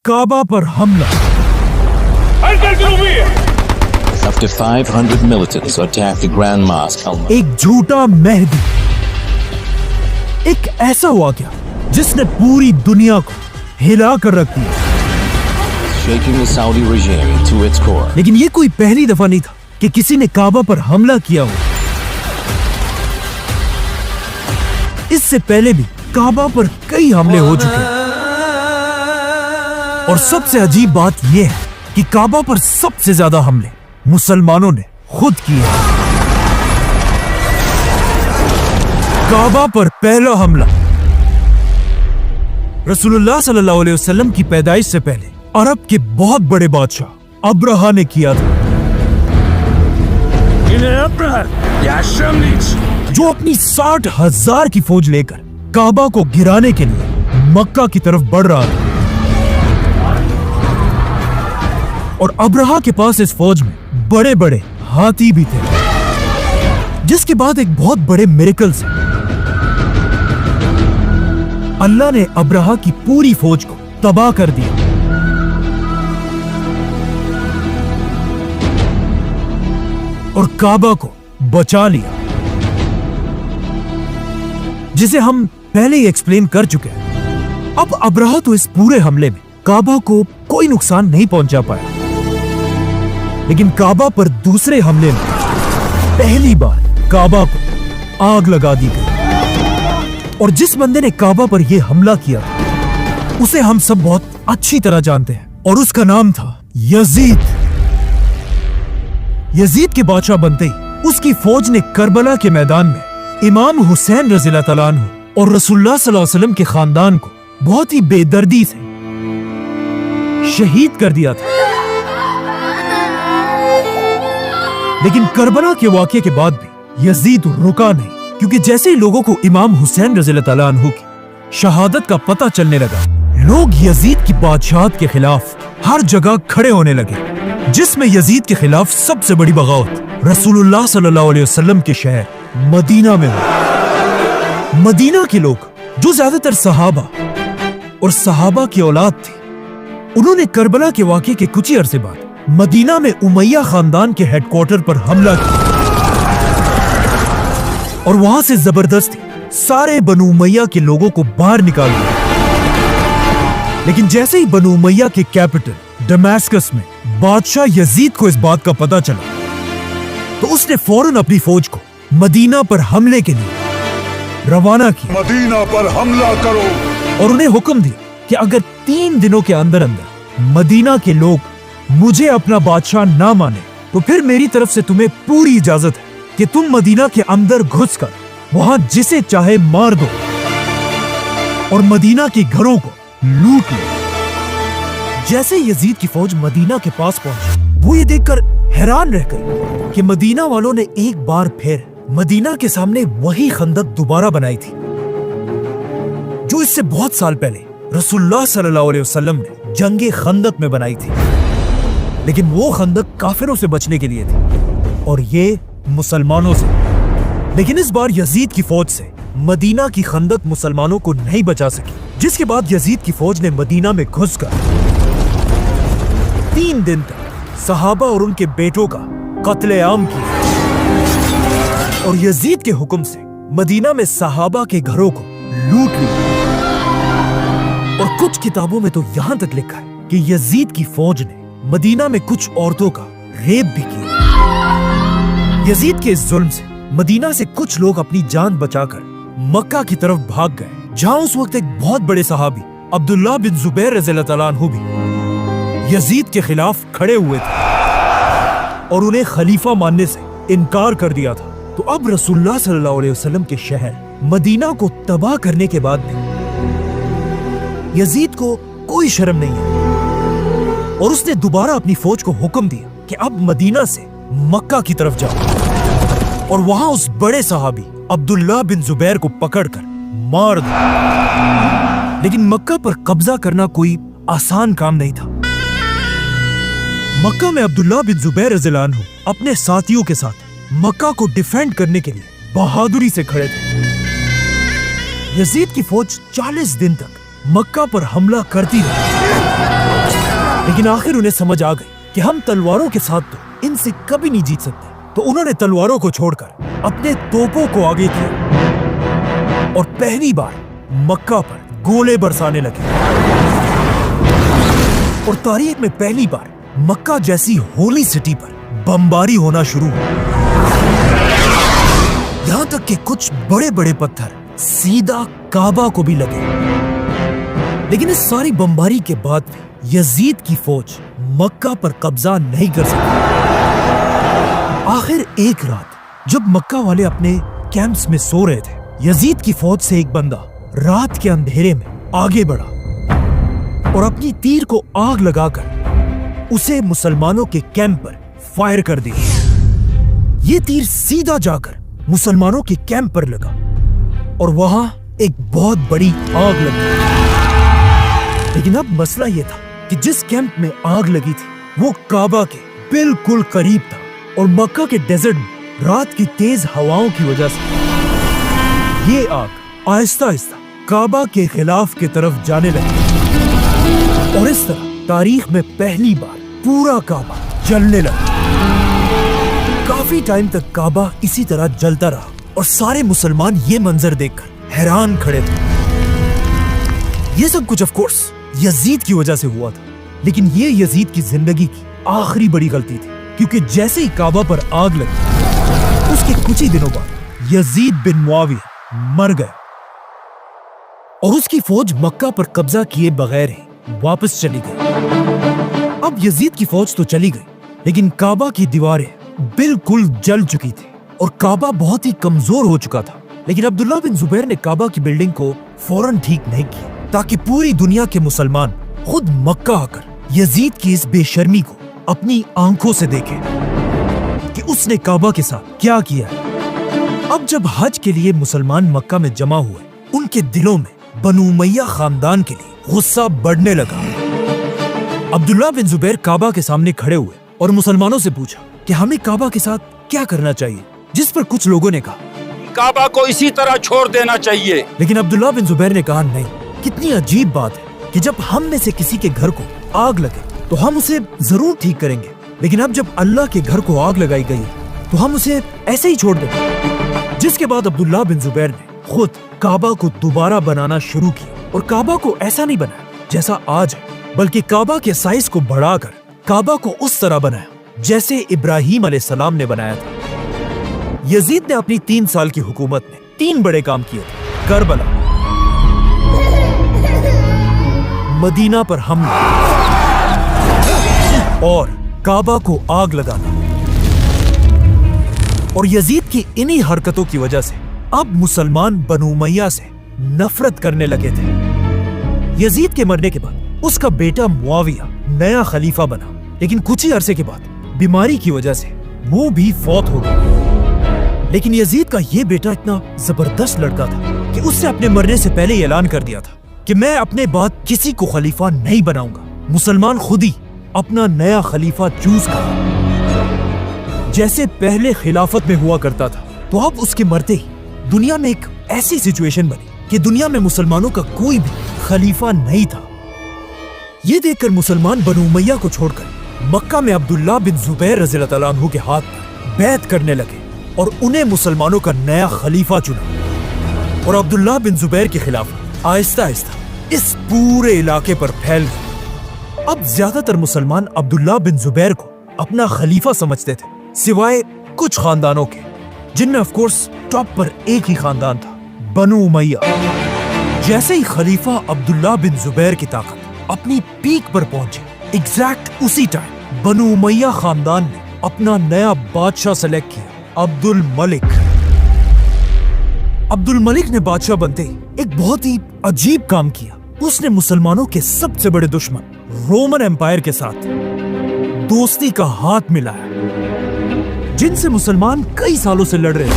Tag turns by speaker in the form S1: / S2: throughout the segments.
S1: काबा पर हमला।
S2: Up to 500 militants attacked the Grand Mosque.
S1: एक झूठा मेहदी, एक ऐसा वाकया जिसने पूरी दुनिया को हिला कर रख दिया।
S2: Shaking the Saudi regime to its core.
S1: लेकिन ये कोई पहली दफा नहीं था कि किसी ने काबा पर हमला किया हो। इससे पहले भी काबा पर कई हमले हो चुके हैं। और सबसे अजीब बात यह है कि काबा पर सबसे ज्यादा हमले मुसलमानों ने खुद किए हैं। काबा पर पहला हमला रसूलुल्लाह सल्लल्लाहु अलैहि वसल्लम की पैदाइश से पहले अरब के बहुत बड़े बादशाह अब्राहा ने किया था, जो अपनी 60,000 की फौज लेकर काबा को गिराने के लिए मक्का की तरफ बढ़ रहा था। और अब्राहा के पास इस फौज में बड़े बड़े हाथी भी थे, जिसके बाद एक बहुत बड़े मिरेकल से अल्लाह ने अब्राहा की पूरी फौज को तबाह कर दिया। और काबा को बचा लिया, जिसे हम पहले ही एक्सप्लेन कर चुके हैं। अब अब्राहा तो इस पूरे हमले में काबा को कोई नुकसान नहीं पहुंचा पाया, लेकिन काबा पर दूसरे हमले में पहली बार काबा को आग लगा दी गई। और जिस बंदे ने काबा पर यह हमला किया उसे हम सब बहुत अच्छी तरह जानते हैं, और उसका नाम था यजीद। यजीद के बादशाह बनते ही उसकी फौज ने करबला के मैदान में इमाम हुसैन रज़ियल्लाहु तआला अन्हु और रसूलुल्लाह सल्लल्लाहु अलैहि वसल्लम के खानदान को बहुत ही बेदर्दी से शहीद कर दिया था। लेकिन करबला के वाकये के बाद भी यजीद रुका नहीं, क्योंकि जैसे ही लोगों को इमाम हुसैन रज़ियल्लाहु तआला अन्हु की शहादत का पता चलने लगा, लोग यजीद की बादशाहत के खिलाफ हर जगह खड़े होने लगे, जिसमें यजीद के खिलाफ सबसे बड़ी बगावत रसूलुल्लाह सल्लल्लाहु अलैहि वसल्लम के शहर मदीना में हुई। मदीना के लोग, जो ज्यादातर सहाबा और सहाबा की औलाद थे, उन्होंने करबला के वाकये के कुछ ही अरसे बाद मदीना में उमैया खानदान के हेडक्वार्टर पर हमला किया और वहां से जबरदस्ती सारे बनु उमैया के लोगों को बाहर निकाल दिया। लेकिन जैसे ही बनु उमैया के कैपिटल दमास्कस में बादशाह यजीद को इस बात का पता चला, तो उसने फौरन अपनी फौज को मदीना पर हमले के लिए रवाना किया।
S3: मदीना पर हमला करो।
S1: और उन्हें हुक्म दिया कि अगर 3 दिनों के अंदर अंदर मदीना के लोग मुझे अपना बादशाह ना माने, तो फिर मेरी तरफ से तुम्हें पूरी इजाजत है कि तुम मदीना के अंदर घुसकर वहां जिसे चाहे मार दो और मदीना के घरों को लूट लो। जैसे यजीद की फौज मदीना के पास पहुंची, वो ये देखकर हैरान रह गई कि मदीना वालों ने एक बार फिर मदीना के सामने वही खंदक दोबारा बनाई थी, जो इससे बहुत साल पहले रसूलुल्लाह सल्लल्लाहु अलैहि वसल्लम ने जंगे खंदक में बनाई थी। लेकिन वो खंदक काफिरों से बचने के लिए थी और ये मुसलमानों से। लेकिन इस बार यजीद की फौज से मदीना की खंदक मुसलमानों को नहीं बचा सकी, जिसके बाद यजीद की फौज ने मदीना में घुसकर 3 दिन तक सहाबा और उनके बेटों का कत्लेआम किया। और यजीद के हुक्म से मदीना में सहाबा के घरों को लूट लिया। और कुछ किताबों में तो यहां तक लिखा है कि यजीद की फौज ने मदीना में कुछ औरतों का रेप भी किया। यजीद के इस जुल्म से मदीना से कुछ लोग अपनी जान बचाकर मक्का की तरफ भाग गए, जहां उस वक्त एक बहुत बड़े सहाबी अब्दुल्लाह बिन जुबैर रज़ियल्लाहु तआला अन्हु भी यजीद के खिलाफ खड़े हुए थे और उन्हें खलीफा मानने से इनकार कर दिया था। तो अब रसूलुल्लाह सल्लल्लाहु अलैहि वसल्लम के शहर मदीना को तबाह करने के बाद भी यजीद को कोई शर्म नहीं है और उसने दोबारा अपनी फौज को हुक्म दिया कि अब मदीना से मक्का की तरफ जाओ और वहां उस बड़े सहाबी अब्दुल्लाह बिन जुबैर को पकड़कर मार दो। लेकिन मक्का पर कब्जा करना कोई आसान काम नहीं था। मक्का में अब्दुल्लाह बिन जुबैर रज़ियल्लाहु अन्हु अपने साथियों के साथ मक्का को डिफेंड करने के लिए बहादुरी से खड़े थे। यजीद की फौज 40 दिन तक मक्का पर हमला करती रही, लेकिन आखिर उन्हें समझ आ गई कि हम तलवारों के साथ तो इनसे कभी नहीं जीत सकते। तो उन्होंने तलवारों को छोड़कर अपने तोपों को आगे किया और पहली बार मक्का पर गोले बरसाने लगे। और तारीख में पहली बार मक्का जैसी होली सिटी पर बमबारी होना शुरू हुआ। यहां तक कि कुछ बड़े बड़े पत्थर सीधा काबा को भी लगे। लेकिन इस सारी बमबारी के बाद भी यजीद की फौज मक्का पर कब्जा नहीं कर सकी। आखिर एक रात जब मक्का वाले अपने कैंप्स में सो रहे थे, यजीद की फौज से एक बंदा रात के अंधेरे में आगे बढ़ा और अपनी तीर को आग लगाकर उसे मुसलमानों के कैंप पर फायर कर दिया। ये तीर सीधा जाकर मुसलमानों के कैंप पर लगा और वहां एक बहुत बड़ी आग लगी। लेकिन अब मसला यह था कि जिस कैंप में आग लगी थी वो काबा के बिल्कुल करीब था और मक्का के डेजर्ट में रात की तेज हवाओं की वजह से ये आग आहिस्ता आहिस्ता काबा के खिलाफ की तरफ जाने लगी और इस तरह तारीख में पहली बार पूरा काबा जलने लगा। काफी टाइम तक काबा इसी तरह जलता रहा और सारे मुसलमान ये मंजर देखकर हैरान खड़े थे। ये सब कुछ ऑफ कोर्स यजीद की वजह से हुआ था, लेकिन ये यजीद की जिंदगी की आखिरी बड़ी गलती थी, क्योंकि जैसे ही काबा पर आग लगी उसके कुछ ही दिनों बाद यजीद बिन मुआविया मर गया और उसकी फौज मक्का पर कब्जा किए बगैर ही वापस चली गई। अब यजीद की फौज तो चली गई, लेकिन काबा की दीवारें बिल्कुल जल चुकी थी और काबा बहुत ही कमजोर हो चुका था। लेकिन अब्दुल्ला बिन जुबैर ने काबा की बिल्डिंग को फौरन ठीक नहीं किया, ताकि पूरी दुनिया के मुसलमान खुद मक्का आकर यजीद की इस बेशर्मी को अपनी आंखों से देखें कि उसने काबा के साथ क्या किया है। अब जब हज के लिए मुसलमान मक्का में जमा हुए, उनके दिलों में बनु उमैया खानदान के लिए गुस्सा बढ़ने लगा। अब्दुल्ला बिन जुबैर काबा के सामने खड़े हुए और मुसलमानों से पूछा कि हमें काबा के साथ क्या करना चाहिए, जिस पर कुछ लोगों ने कहा
S3: काबा को इसी तरह छोड़ देना चाहिए।
S1: लेकिन अब्दुल्ला बिन जुबैर ने कहा नहीं, कितनी अजीब बात है कि जब हम में से किसी के घर को आग लगे तो हम उसे जरूर ठीक करेंगे, लेकिन अब जब अल्लाह के घर को आग लगाई गई तो हम उसे ऐसे ही छोड़ देंगे। जिसके बाद अब्दुल्ला बिन जुबैर ने खुद काबा को दोबारा बनाना शुरू किया और काबा को ऐसा नहीं बनाया जैसा आज है, बल्कि काबा के साइज को बढ़ाकर काबा को उस तरह बनाया जैसे इब्राहिम अलैहिस्सलाम ने बनाया था। यजीद ने अपनी 3 साल की हुकूमत में 3 बड़े काम किए थे: करबला, मदीना पर हमला और काबा को आग लगाना। और यजीद की इन्हीं हरकतों की वजह से अब मुसलमान बनु उमैया से नफरत करने लगे थे। यजीद के मरने के बाद उसका बेटा मुआविया नया खलीफा बना, लेकिन कुछ ही अरसे के बाद बीमारी की वजह से वो भी फौत हो गया। लेकिन यजीद का ये बेटा इतना जबरदस्त लड़का था कि उसने अपने मरने से पहले ही ऐलान कर दिया था कि मैं अपने बाद किसी को खलीफा नहीं बनाऊंगा, मुसलमान खुद ही अपना नया खलीफा चूज करें। जैसे पहले खिलाफत में हुआ करता था, तो अब उसके मरते ही दुनिया में एक ऐसी सिचुएशन बनी कि दुनिया में मुसलमानों का कोई भी खलीफा नहीं था। ये देखकर मुसलमान बनु उमैया को छोड़कर मक्का में अब्दुल्ला बिन जुबैर रज़ियल्लाहु तआला अन्हु के हाथ पर बैत करने लगे और उन्हें मुसलमानों का नया खलीफा चुना। और अब्दुल्ला बिन जुबैर के खिलाफ आहिस्ता आहिस्ता इस पूरे इलाके पर फैल गए। अब ज्यादातर मुसलमान अब्दुल्ला बिन जुबैर को अपना खलीफा समझते थे, सिवाय कुछ खानदानों के, जिनमें ऑफ कोर्स टॉप पर एक ही खानदान था, बनु उमैया। जैसे ही खलीफा अब्दुल्ला बिन जुबैर की ताकत अपनी पीक पर पहुंचे, एग्जैक्ट उसी टाइम बनु उमैया खानदान ने अपना नया बादशाह सेलेक्ट किया, अब्दुल मलिक। अब्दुल मलिक ने बादशाह बनते ही एक बहुत ही अजीब काम किया। उसने मुसलमानों के सबसे बड़े दुश्मन रोमन एम्पायर के साथ दोस्ती का हाथ मिलाया, जिनसे मुसलमान कई सालों से लड़ रहे थे।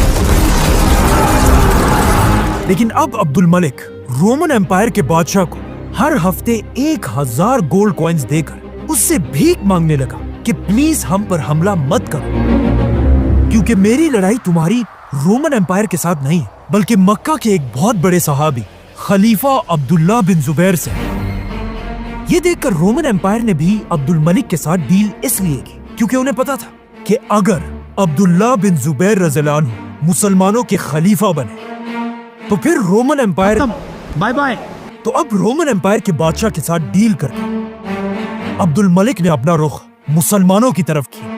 S1: लेकिन अब अब्दुल मलिक रोमन एम्पायर के बादशाह को हर हफ्ते 1000 गोल्ड कॉइन्स देकर उससे भीख मांगने लगा कि प्लीज हम पर हमला मत करो, क्योंकि मेरी लड़ाई तुम्हारी रोमन एम्पायर के साथ नहीं, बल्कि मक्का के एक बहुत बड़े सहाबी खलीफा अब्दुल्ला बिन जुबैर से। یہ دیکھ کر رومن امپائر نے بھی عبد الملک کے ساتھ ڈیل اس لیے کی کیونکہ انہیں پتا تھا کہ اگر عبداللہ بن زبیر رضی اللہ عنہ مسلمانوں کے خلیفہ بنے تو پھر رومن امپائر
S4: بائے بائے.
S1: تو اب رومن امپائر کے بادشاہ کے ساتھ ڈیل کر کے عبد الملک نے اپنا رخ مسلمانوں کی طرف کیا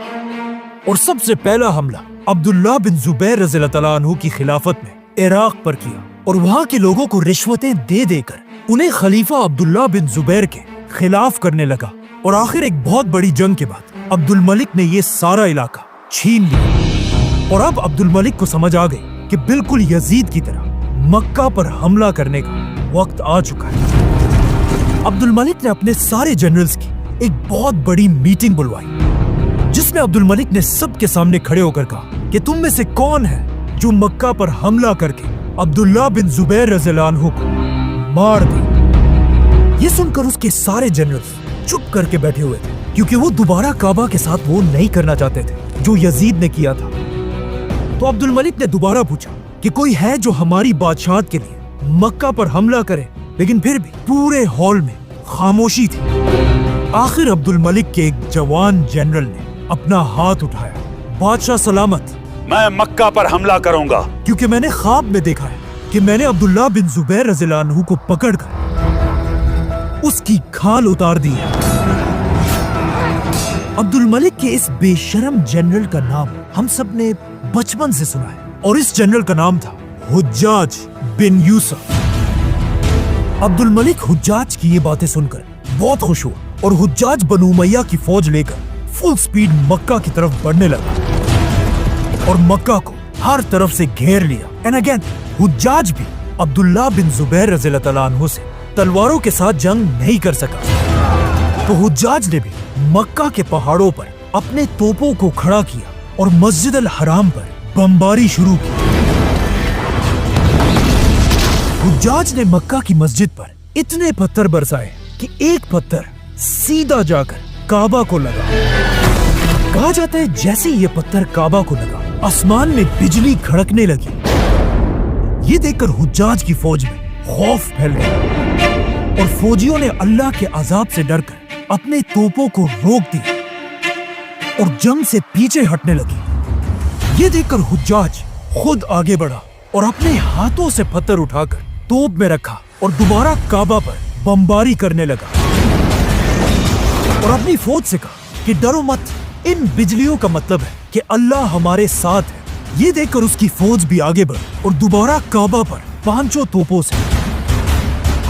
S1: اور سب سے پہلا حملہ عبداللہ بن زبیر رضی اللہ تعالیٰ عنہ کی خلافت میں عراق پر کیا اور وہاں کے لوگوں کو رشوتیں دے دے کر انہیں خلیفہ عبداللہ بن زبیر کے خلاف کرنے لگا اور آخر ایک بہت بڑی جنگ کے بعد عبد الملک نے یہ سارا علاقہ چھین لیا اور اب عبد الملک کو سمجھ آ گئی کہ بالکل یزید کی طرح مکہ پر حملہ کرنے کا وقت آ چکا ہے. عبد الملک نے اپنے سارے جنرلز کی ایک بہت بڑی میٹنگ بلوائی جس میں عبد الملک نے سب کے سامنے کھڑے ہو کر کہا کہ تم میں سے کون ہے جو مکہ پر حملہ کر کے عبداللہ بن زبیر رضی اللہ عنہ کو مار دے. یہ سن کر اس کے سارے جنرلز چپ کر کے بیٹھے ہوئے تھے کیونکہ وہ دوبارہ کعبہ کے ساتھ وہ نہیں کرنا چاہتے تھے جو یزید نے کیا تھا. تو عبد الملک نے دوبارہ پوچھا کہ کوئی ہے جو ہماری بادشاہت کے لیے مکہ پر حملہ کرے, لیکن پھر بھی پورے ہال میں خاموشی تھی. آخر عبد الملک کے ایک جوان جنرل نے اپنا ہاتھ اٹھایا. بادشاہ سلامت,
S3: میں مکہ پر حملہ کروں گا
S1: کیونکہ میں نے خواب میں دیکھا ہے کہ میں نے عبداللہ بن زبیر رضی اللہ عنہ کو پکڑ کر اس کی کھال اتار دی ہے. عبد الملک کے اس بے شرم جنرل کا نام ہم سب نے بچپن سے سنا ہے اور اس جنرل کا نام تھا حجاج بن یوسف. عبد الملک حجاج کی یہ باتیں سن کر بہت خوش ہوا اور حجاج بنو امیہ کی فوج لے کر فل سپیڈ مکہ کی طرف بڑھنے لگا اور مکہ کو ہر طرف سے گھیر لیا. اینڈ اگین حجاج بھی عبداللہ بن زبیر رضی اللہ تعالیٰ عنہ سے تلواروں کے ساتھ جنگ نہیں کر سکا. تو حجاج نے بھی مکہ کے پہاڑوں پر اپنے توپوں کو کھڑا کیا اور مسجد الحرام پر بمباری شروع کی. حجاج نے مکہ کی مسجد پر اتنے پتھر برسائے کہ ایک پتھر سیدھا جا کر کعبہ کو لگا. کہا جاتا ہے جیسے یہ پتھر کعبہ کو لگا آسمان میں بجلی کھڑکنے لگی. یہ دیکھ کر حجاج کی فوج میں خوف پھیل گیا اور فوجیوں نے اللہ کے عذاب سے ڈر کر اپنے توپوں کو روک دیا اور جنگ سے پیچھے ہٹنے لگی. یہ دیکھ کر حجاج خود آگے بڑھا اور اپنے ہاتھوں سے پتھر اٹھا کر توپ میں رکھا اور دوبارہ کعبہ پر بمباری کرنے لگا اور اپنی فوج سے کہا کہ ڈرو مت, ان بجلیوں کا مطلب ہے کہ اللہ ہمارے ساتھ ہے. یہ دیکھ کر اس کی فوج بھی آگے بڑھی اور دوبارہ کعبہ پر پانچوں توپوں سے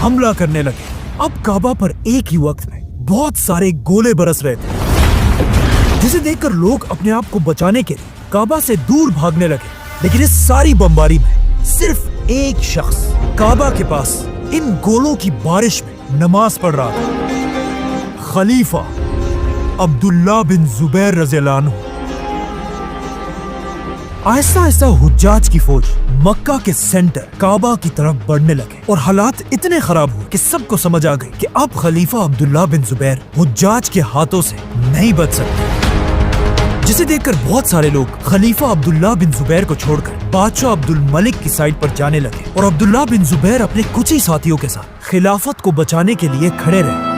S1: حملہ کرنے لگے. اب کعبہ پر ایک ہی وقت میں بہت سارے گولے برس رہے تھے جسے دیکھ کر لوگ اپنے آپ کو بچانے کے لیے کعبہ سے دور بھاگنے لگے. لیکن اس ساری بمباری میں صرف ایک شخص کعبہ کے پاس ان گولوں کی بارش میں نماز پڑھ رہا تھا, خلیفہ عبداللہ بن زبیر رضی اللہ عنہ. آہستہ آہستہ حجاج کی فوج مکہ کے سینٹر کعبہ کی طرف بڑھنے لگے اور حالات اتنے خراب ہوئے کہ سب کو سمجھ آ گئی کہ اب خلیفہ عبداللہ بن زبیر حجاج کے ہاتھوں سے نہیں بچ سکتے. جسے دیکھ کر بہت سارے لوگ خلیفہ عبداللہ بن زبیر کو چھوڑ کر بادشاہ عبد الملک کی سائڈ پر جانے لگے اور عبداللہ بن زبیر اپنے کچھ ہی ساتھیوں کے ساتھ خلافت کو بچانے کے لیے کھڑے رہے.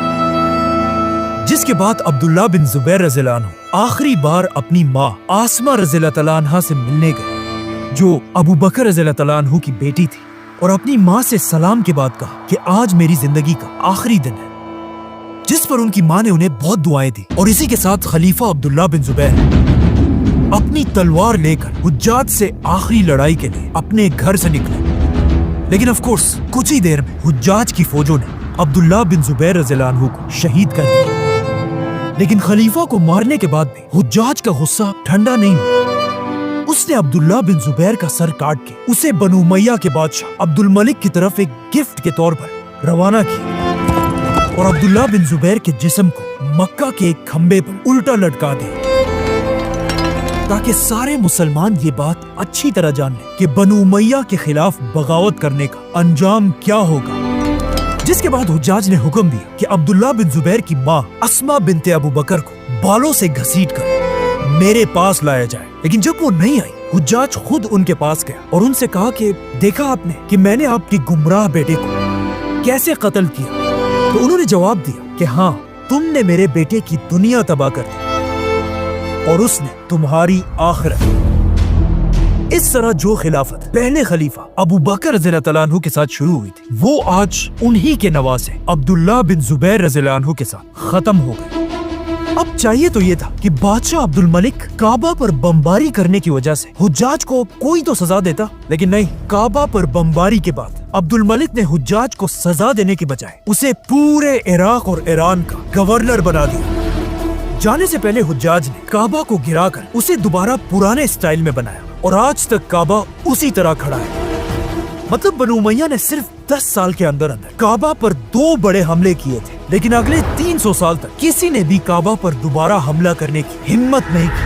S1: جس کے بعد عبداللہ بن زبیر رضی اللہ عنہ آخری بار اپنی ماں آسمہ رضی اللہ تعالیٰ عنہ سے ملنے گئے جو ابو بکر رضی اللہ تعالیٰ عنہ کی بیٹی تھی, اور اپنی ماں سے سلام کے بعد کہا کہ آج میری زندگی کا آخری دن ہے. جس پر ان کی ماں نے انہیں بہت دعائیں دی اور اسی کے ساتھ خلیفہ عبداللہ بن زبیر اپنی تلوار لے کر حجاج سے آخری لڑائی کے لیے اپنے گھر سے نکلے. لیکن آف کورس کچھ ہی دیر میں حجاج کی فوجوں نے عبداللہ بن زبیر رضی اللہ عنہ کو شہید کر دیا. لیکن خلیفہ کو مارنے کے بعد بھی حجاج کا غصہ ٹھنڈا نہیں ہوا. اس نے عبداللہ بن زبیر کا سر کاٹ کے اسے بنو امیہ کے بادشاہ عبد الملک کی طرف ایک گفٹ کے طور پر روانہ کیا اور عبداللہ بن زبیر کے جسم کو مکہ کے ایک کھمبے پر الٹا لٹکا دیا تاکہ سارے مسلمان یہ بات اچھی طرح جان لیں کہ بنو امیہ کے خلاف بغاوت کرنے کا انجام کیا ہوگا. جس کے بعد حجاج نے حکم دیا کہ عبداللہ بن زبیر کی ماں اسماء بنت ابو بکر کو بالوں سے گھسیٹ کر میرے پاس لایا جائے. لیکن جب وہ نہیں آئی حجاج خود ان کے پاس گیا اور ان سے کہا کہ دیکھا آپ نے کہ میں نے آپ کی گمراہ بیٹے کو کیسے قتل کیا. تو انہوں نے جواب دیا کہ ہاں تم نے میرے بیٹے کی دنیا تباہ کر دی اور اس نے تمہاری آخرت۔ اس طرح جو خلافت پہلے خلیفہ ابو بکر رضی اللہ تعالیٰ عنہ کے ساتھ شروع ہوئی تھی وہ آج انہی کے نواسے عبداللہ بن زبیر رضی اللہ عنہ کے ساتھ ختم ہو گئی۔ اب چاہیے تو یہ تھا کہ بادشاہ عبد الملک کعبہ پر بمباری کرنے کی وجہ سے حجاج کو کوئی تو سزا دیتا، لیکن نہیں، کعبہ پر بمباری کے بعد عبد الملک نے حجاج کو سزا دینے کے بجائے اسے پورے عراق اور ایران کا گورنر بنا دیا۔ جانے سے پہلے حجاج نے کعبہ کو گرا کر اسے دوبارہ پرانے اسٹائل میں بنایا اور آج تک کعبہ اسی طرح کھڑا ہے۔ مطلب بنو امیہ نے صرف 10 سال کے اندر کعبہ پر 2 بڑے حملے کیے تھے، لیکن اگلے 300 سال تک کسی نے بھی کعبہ پر دوبارہ حملہ کرنے کی ہمت نہیں کی۔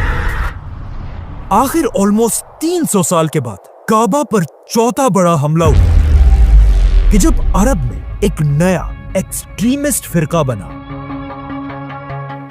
S1: آخر آلموسٹ 300 سال کے بعد کعبہ پر 4تھا بڑا حملہ ہوا کہ جب عرب میں ایک نیا ایکسٹریمسٹ فرقہ بنا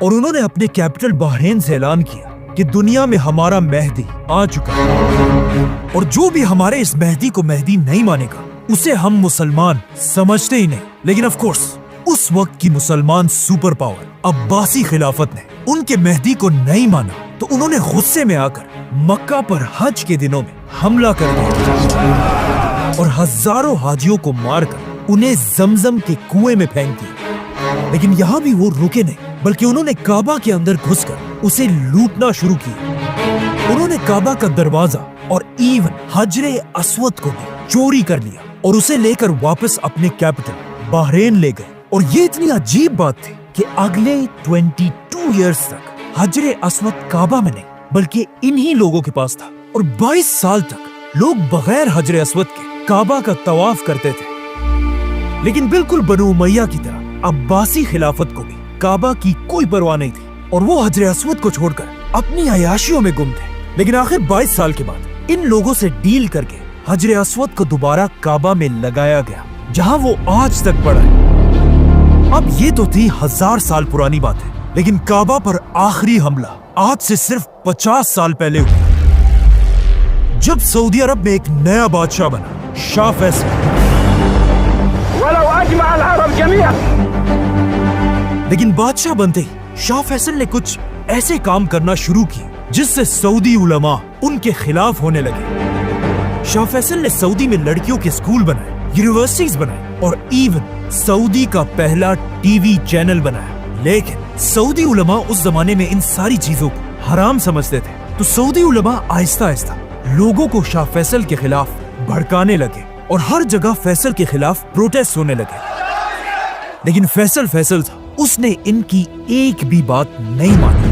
S1: اور انہوں نے اپنے کیپٹل بحرین سے اعلان کیا کہ دنیا میں ہمارا مہدی آ چکا ہے اور جو بھی ہمارے اس مہدی کو مہدی نہیں مانے گا اسے ہم مسلمان سمجھتے ہی نہیں۔ لیکن آف کورس اس وقت کی مسلمان سپر پاور عباسی خلافت نے ان کے مہدی کو نہیں مانا تو انہوں نے غصے میں آ کر مکہ پر حج کے دنوں میں حملہ کر دیا اور ہزاروں حاجیوں کو مار کر انہیں زمزم کے کنویں میں پھینک دیا۔ لیکن یہاں بھی وہ رکے نہیں، بلکہ انہوں نے کعبہ کے اندر گھس کر اسے لوٹنا شروع کیا۔ انہوں نے کعبہ کا دروازہ اور ایون حجر اسود کو بھی چوری کر لیا اور اسے لے کر واپس اپنے کیپٹل بحرین لے گئے۔ اور یہ اتنی عجیب بات تھی کہ اگلے 22 ایئرز تک حجر اسود کعبہ میں نہیں بلکہ انہی لوگوں کے پاس تھا، اور 22 سال تک لوگ بغیر حجر اسود کے کعبہ کا طواف کرتے تھے۔ لیکن بالکل بنو امیہ کی طرح عباسی خلافت کو بھی کعبہ کی کوئی پرواہ نہیں تھی اور وہ حجر اسود کو چھوڑ کر اپنی عیاشیوں میں گم تھے۔ لیکن آخر 22 سال کے بعد ان لوگوں سے ڈیل کر کے حجر اسود کو دوبارہ کعبہ میں لگایا گیا جہاں وہ آج تک پڑا ہے۔ اب یہ تو تھی 1000 سال پرانی بات ہے، لیکن کعبہ پر آخری حملہ آج سے صرف 50 سال پہلے ہوا جب سعودی عرب میں ایک نیا بادشاہ بنا، شاہ فیصل۔ لیکن بادشاہ بنتے ہی شاہ فیصل نے کچھ ایسے کام کرنا شروع کیے جس سے سعودی علماء ان کے خلاف ہونے لگے۔ شاہ فیصل نے سعودی میں لڑکیوں کے اسکول بنائے، یونیورسٹیز بنائے اور ایون سعودی کا پہلا ٹی وی چینل بنایا۔ لیکن سعودی علماء اس زمانے میں ان ساری چیزوں کو حرام سمجھتے تھے، تو سعودی علماء آہستہ آہستہ لوگوں کو شاہ فیصل کے خلاف بھڑکانے لگے اور ہر جگہ فیصل کے خلاف پروٹیسٹ ہونے لگے۔ لیکن فیصل تھا، اس نے ان کی ایک بھی بات نہیں مانی۔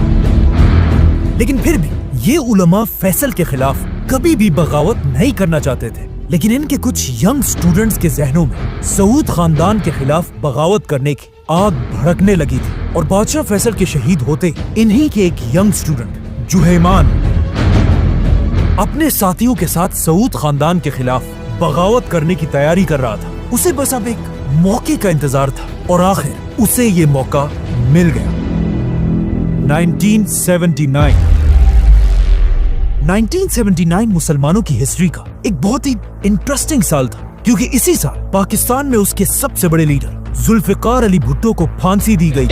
S1: لیکن پھر بھی یہ علماء فیصل کے خلاف کبھی بھی بغاوت نہیں کرنا چاہتے تھے، لیکن ان کے کچھ ینگ سٹوڈنٹس کے ذہنوں میں سعود خاندان کے خلاف بغاوت کرنے کی آگ بھڑکنے لگی تھی، اور بادشاہ فیصل کے شہید ہوتے انہی کے ایک ینگ سٹوڈنٹ جوہیمان اپنے ساتھیوں کے ساتھ سعود خاندان کے خلاف بغاوت کرنے کی تیاری کر رہا تھا۔ اسے بس اب ایک موقع کا انتظار تھا اور آخر اسے یہ موقع مل گیا۔ 1979 مسلمانوں کی ہسٹری کا ایک بہت ہی انٹرسٹنگ سال تھا، کیونکہ اسی سال پاکستان میں اس کے سب سے بڑے لیڈر ذوالفقار علی بھٹو کو پھانسی دی گئی۔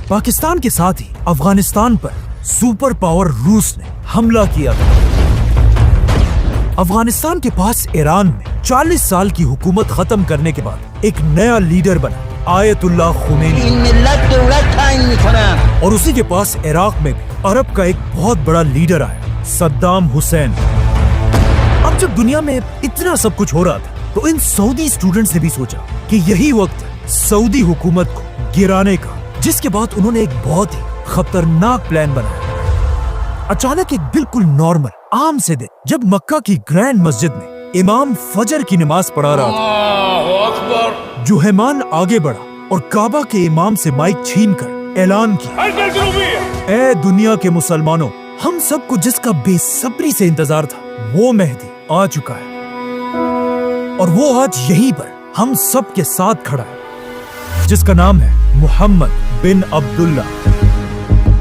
S1: پاکستان کے ساتھ ہی افغانستان پر سپر پاور روس نے حملہ کیا تھا۔ افغانستان کے پاس ایران میں 40 سال کی حکومت ختم کرنے کے بعد ایک نیا لیڈر بنا، آیت اللہ خمینی، اور اسی کے پاس عراق میں بھی عرب کا ایک بہت بڑا لیڈر آیا، صدام حسین۔ اب جب دنیا میں اتنا سب کچھ ہو رہا تھا تو ان سعودی اسٹوڈنٹس نے بھی سوچا کہ یہی وقت ہے سعودی حکومت کو گرانے کا، جس کے بعد انہوں نے ایک بہت ہی خطرناک پلان بنایا۔ اچانک ایک بالکل نارمل عام سے دن جب مکہ کی گرینڈ مسجد میں امام فجر کی نماز پڑھا رہا تھا، جوہیمان آگے بڑھا اور کعبہ کے امام سے مائک چھین کر اعلان کیا، اے دنیا کے مسلمانوں، ہم سب کو جس کا بے صبری سے انتظار تھا وہ مہدی آ چکا ہے، اور وہ آج یہیں پر ہم سب کے ساتھ کھڑا ہے، جس کا نام ہے محمد بن عبداللہ۔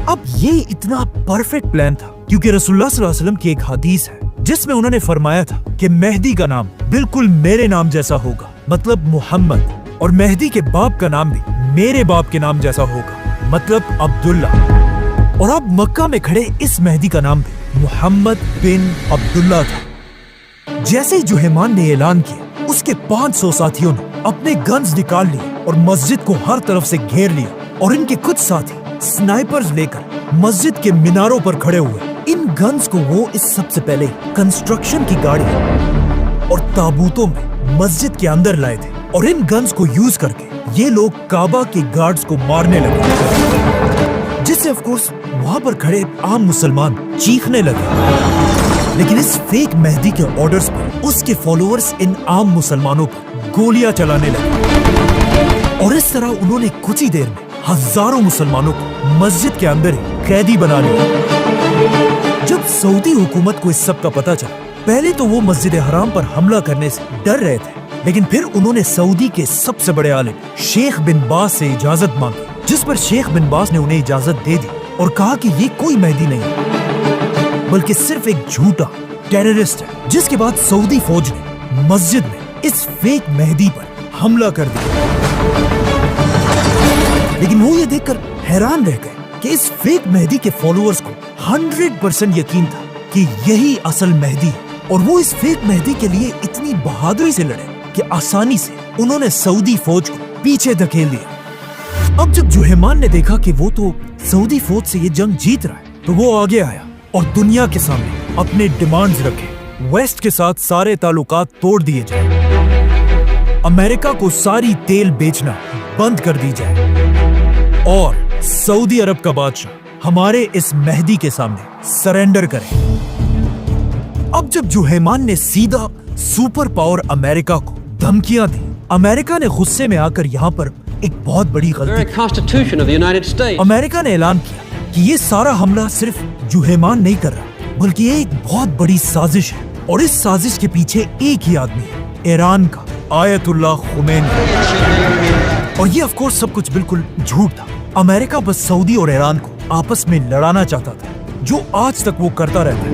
S1: اب یہ اتنا پرفیکٹ پلان تھا کیونکہ رسول اللہ صلی اللہ علیہ وسلم کی ایک حدیث ہے جس میں انہوں نے فرمایا تھا کہ مہدی کا نام بالکل میرے نام جیسا ہوگا، مطلب محمد، और मेहदी के बाप का नाम भी मेरे बाप के नाम जैसा होगा, मतलब अब्दुल्ला। और अब मक्का में खड़े इस मेहदी का नाम भी मोहम्मद बिन अब्दुल्ला था। जैसे ही जुहैमान ने ऐलान किया, उसके 500 साथियों ने अपने गन्स निकाल लिए और मस्जिद को हर तरफ से घेर लिया और इनके कुछ साथी स्नाइपर्स लेकर मस्जिद के मीनारों पर खड़े हुए। इन गन्स को वो इस सबसे पहले कंस्ट्रक्शन की गाड़ी और ताबूतों में मस्जिद के अंदर लाए थे और इन गन्स को यूज करके ये लोग काबा के गार्ड्स को मारने लगे, जिससे ऑफ कोर्स वहां पर खड़े आम मुसलमान चीखने लगे। लेकिन इस फेक मेहदी के ऑर्डर्स पर उसके फॉलोअर्स इन आम मुसलमानों पर गोलियां चलाने लगे और इस तरह उन्होंने कुछ ही देर में हजारों मुसलमानों को मस्जिद के अंदर ही कैदी बना लिया। जब सऊदी हुकूमत को इस सब का पता चला, पहले तो वो मस्जिद हराम पर हमला करने से डर रहे थे, लेकिन फिर उन्होंने सऊदी के सबसे बड़े आलिम शेख बिन बाज से इजाजत मांगी, जिस पर शेख बिन बाज ने उन्हें इजाजत दे दी और कहा कि ये कोई मेहदी नहीं बल्कि सिर्फ एक झूठा टेररिस्ट है। जिसके बाद सऊदी फौज ने मस्जिद में इस फेक मेहदी पर हमला कर दिया। लेकिन वो ये देखकर हैरान रह गए कि इस फेक मेहदी के फॉलोअर्स को 100% यकीन था कि यही असल मेहदी है और वो इस फेक मेहदी के लिए इतनी बहादुरी से लड़े कि आसानी से उन्होंने सऊदी फौज को पीछे धकेल दिया। अब जब जुहैमान ने देखा कि वो तो सऊदी फौज से ये जंग जीत रहा है, तो वो आगे आया और दुनिया के सामने अपने डिमांड्स रखे। वेस्ट के साथ सारे ताल्लुकात तोड़ दिए जाए, अमेरिका को सारी तेल बेचना बंद कर दी जाए और सऊदी अरब का बादशाह हमारे इस मेहदी के सामने सरेंडर करे। अब जब जुहैमान ने सीधा सुपर पावर अमेरिका को धमकियां दी, अमेरिका ने गुस्से में आकर यहाँ पर एक बहुत बड़ी गलती की। अमेरिका ने ऐलान किया कि ये सारा हमला सिर्फ जुहैमान नहीं कर रहा, बल्कि ये एक बहुत बड़ी साजिश है और इस साजिश के पीछे एक ही आदमी है, ईरान का आयतुल्लाह खुमैनी। और ये ऑफ कोर्स सब कुछ बिल्कुल झूठ था। अमेरिका बस सऊदी और ईरान को आपस में लड़ाना चाहता था, जो आज तक वो करता रहता है।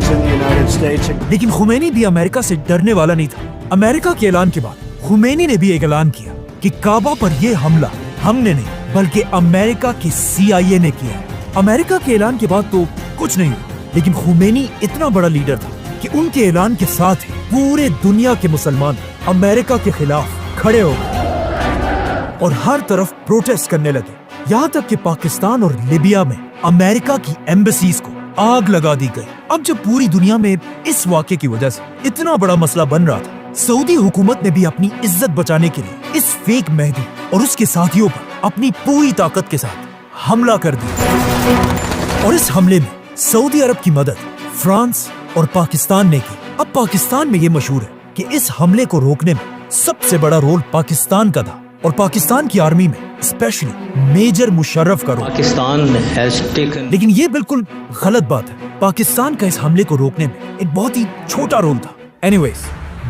S1: लेकिन खुमैनी भी अमेरिका से डरने वाला नहीं था। अमेरिका के ऐलान के बाद खुमैनी ने भी एक ऐलान किया कि काबा पर यह हमला हमने नहीं बल्कि अमेरिका की CIA ने किया है। अमेरिका के ऐलान के बाद तो कुछ नहीं हुआ, लेकिन खुमैनी इतना बड़ा लीडर था कि उनके ऐलान के साथ ही पूरे दुनिया के मुसलमान अमेरिका के खिलाफ खड़े हो गए और हर तरफ प्रोटेस्ट करने लगे। यहाँ तक कि पाकिस्तान और लीबिया में अमेरिका की एम्बेसीज को आग लगा दी गई। अब जब पूरी दुनिया में इस वाक़े की वजह से इतना बड़ा मसला बन रहा था, सऊदी हुकूमत ने भी अपनी इज्जत बचाने के लिए इस फेक मेहदी और उसके साथियों पर अपनी पूरी ताकत के साथ हमला कर दिया। और इस हमले में सऊदी अरब की मदद फ्रांस और पाकिस्तान ने की। अब पाकिस्तान में ये मशहूर है कि इस हमले को रोकने में सबसे बड़ा रोल पाकिस्तान का था और पाकिस्तान की आर्मी में स्पेशली मेजर मुशर्रफ का रोल। लेकिन ये बिल्कुल गलत बात है। पाकिस्तान का इस हमले को रोकने में एक बहुत ही छोटा रोल था। एनीवेज,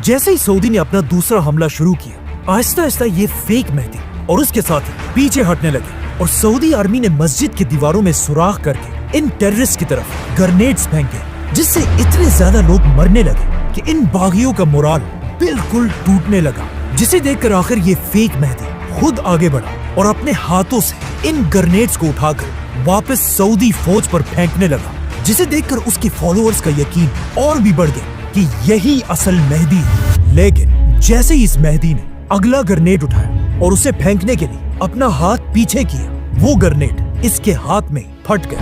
S1: जैसे ही सऊदी ने अपना दूसरा हमला शुरू किया, आहिस्ता आहिस्ता ये फेक मेहदी और उसके साथ पीछे हटने लगे और सऊदी आर्मी ने मस्जिद की दीवारों में सुराख करके इन टेररिस्ट की तरफ ग्रेनेड्स फेंके, जिससे इतने ज्यादा लोग मरने लगे कि इन बागियों का मोराल बिल्कुल टूटने लगा। जिसे देखकर आखिर ये फेक मेहदी खुद आगे बढ़ा और अपने हाथों से इन ग्रेनेड्स को उठाकर वापस सऊदी फौज पर फेंकने लगा, जिसे देखकर उसके फॉलोअर्स का यकीन और भी बढ़ गया कि यही असल मेहदी है। लेकिन जैसे ही इस मेहदी ने अगला ग्रेनेड उठाया और उसे फेंकने के लिए अपना हाथ पीछे किया, वो ग्रेनेड इसके हाथ में फट गया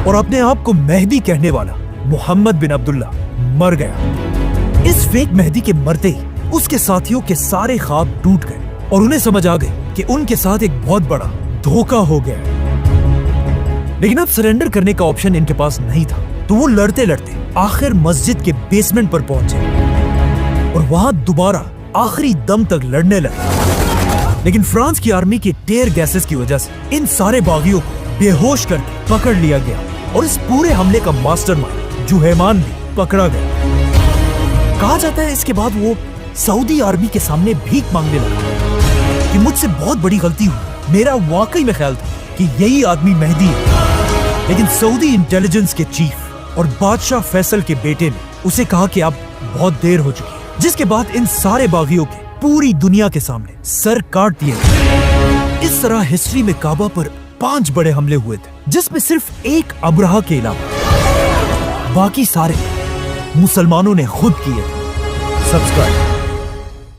S1: और अपने आप को मेहदी कहने वाला मोहम्मद बिन अब्दुल्ला मर गया। इस फेक मेहदी के मरते ही उसके साथियों के सारे ख्वाब टूट गए और उन्हें समझ आ गई कि उनके साथ एक बहुत बड़ा धोखा हो गया है। लेकिन अब सरेंडर करने का ऑप्शन इनके पास नहीं था, तो वो लड़ते लड़ते आखिर मस्जिद के बेसमेंट पर पहुंचे और वहां दोबारा आखिरी दम तक लड़ने लगे। लेकिन फ्रांस की आर्मी के टेयर गैसेस की वजह से इन सारे बागियों को बेहोश करके पकड़ लिया गया और इस पूरे हमले का मास्टरमाइंड जुहैमान भी पकड़ा गया। कहा जाता है इसके बाद वो सऊदी आर्मी के सामने भीख मांगने लगा कि मुझसे बहुत बड़ी गलती हुई, मेरा वाकई में ख्याल था कि यही आदमी मेहदी है। लेकिन सऊदी इंटेलिजेंस के चीफ और बादशाह फैसल के बेटे ने उसे कहा कि अब बहुत देर हो चुकी है, जिसके बाद इन सारे बागियों के पूरी दुनिया के सामने सर काट दिए गए। इस तरह हिस्ट्री में काबा पर 5 बड़े हमले हुए थे, जिसमें सिर्फ एक अब्राहा के अलावा बाकी सारे मुसलमानों ने खुद किए थे। सब्सक्राइब।